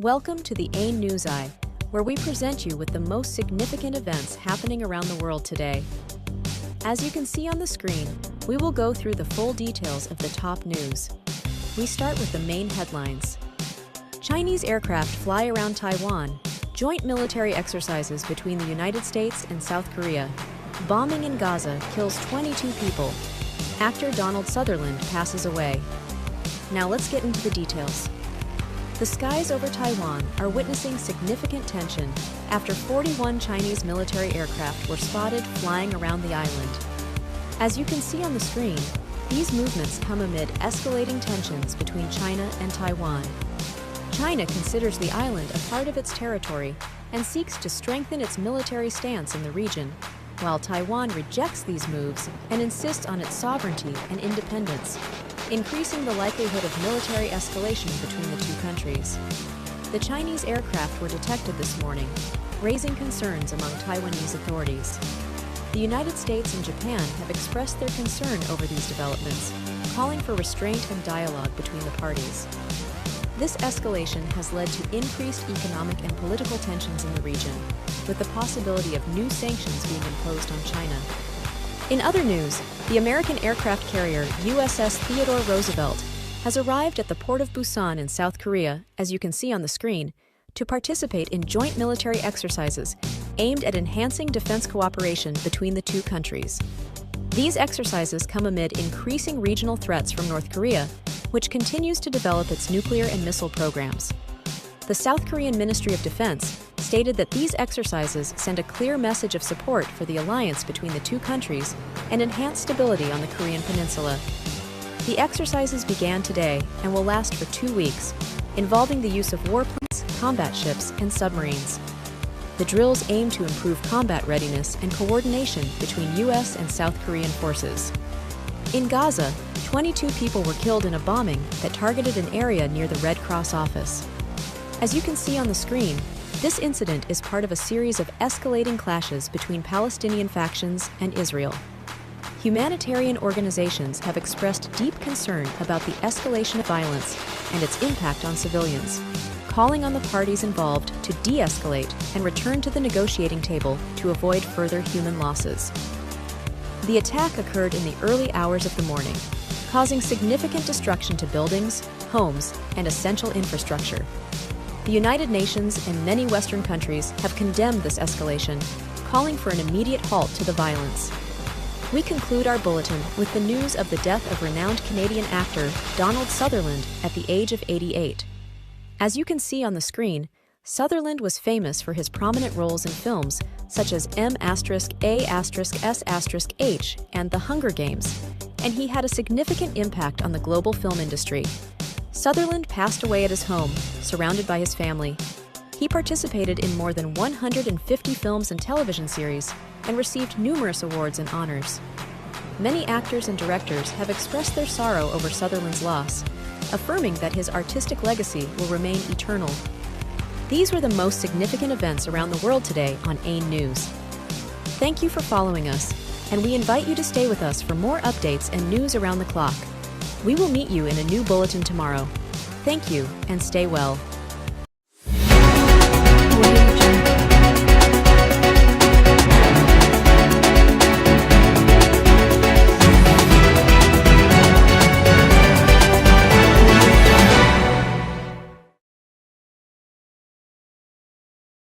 Welcome to the AIN News Eye, where we present you with the most significant events happening around the world today. As you can see on the screen, we will go through the full details of the top news. We start with the main headlines. Chinese aircraft fly around Taiwan. Joint military exercises between the United States and South Korea. Bombing in Gaza kills 22 people. Actor Donald Sutherland passes away. Now let's get into the details. The skies over Taiwan are witnessing significant tension after 41 Chinese military aircraft were spotted flying around the island. As you can see on the screen, these movements come amid escalating tensions between China and Taiwan. China considers the island a part of its territory and seeks to strengthen its military stance in the region, while Taiwan rejects these moves and insists on its sovereignty and independence, increasing the likelihood of military escalation between the two countries. The Chinese aircraft were detected this morning, raising concerns among Taiwanese authorities. The United States and Japan have expressed their concern over these developments, calling for restraint and dialogue between the parties. This escalation has led to increased economic and political tensions in the region, with the possibility of new sanctions being imposed on China. In other news, the American aircraft carrier USS Theodore Roosevelt has arrived at the port of Busan in South Korea, as you can see on the screen, to participate in joint military exercises aimed at enhancing defense cooperation between the two countries. These exercises come amid increasing regional threats from North Korea, which continues to develop its nuclear and missile programs. The South Korean Ministry of Defense stated that these exercises send a clear message of support for the alliance between the two countries and enhance stability on the Korean peninsula. The exercises began today and will last for 2 weeks, involving the use of warplanes, combat ships, and submarines. The drills aim to improve combat readiness and coordination between U.S. and South Korean forces. In Gaza, 22 people were killed in a bombing that targeted an area near the Red Cross office. As you can see on the screen, this incident is part of a series of escalating clashes between Palestinian factions and Israel. Humanitarian organizations have expressed deep concern about the escalation of violence and its impact on civilians, calling on the parties involved to de-escalate and return to the negotiating table to avoid further human losses. The attack occurred in the early hours of the morning, causing significant destruction to buildings, homes, and essential infrastructure. The United Nations and many Western countries have condemned this escalation, calling for an immediate halt to the violence. We conclude our bulletin with the news of the death of renowned Canadian actor Donald Sutherland at the age of 88. As you can see on the screen, Sutherland was famous for his prominent roles in films such as M*A*S*H and The Hunger Games, and he had a significant impact on the global film industry. Sutherland passed away at his home, surrounded by his family. He participated in more than 150 films and television series and received numerous awards and honors. Many actors and directors have expressed their sorrow over Sutherland's loss, affirming that his artistic legacy will remain eternal. These were the most significant events around the world today on AIN News. Thank you for following us, and we invite you to stay with us for more updates and news around the clock. We will meet you in a new bulletin tomorrow. Thank you, and stay well.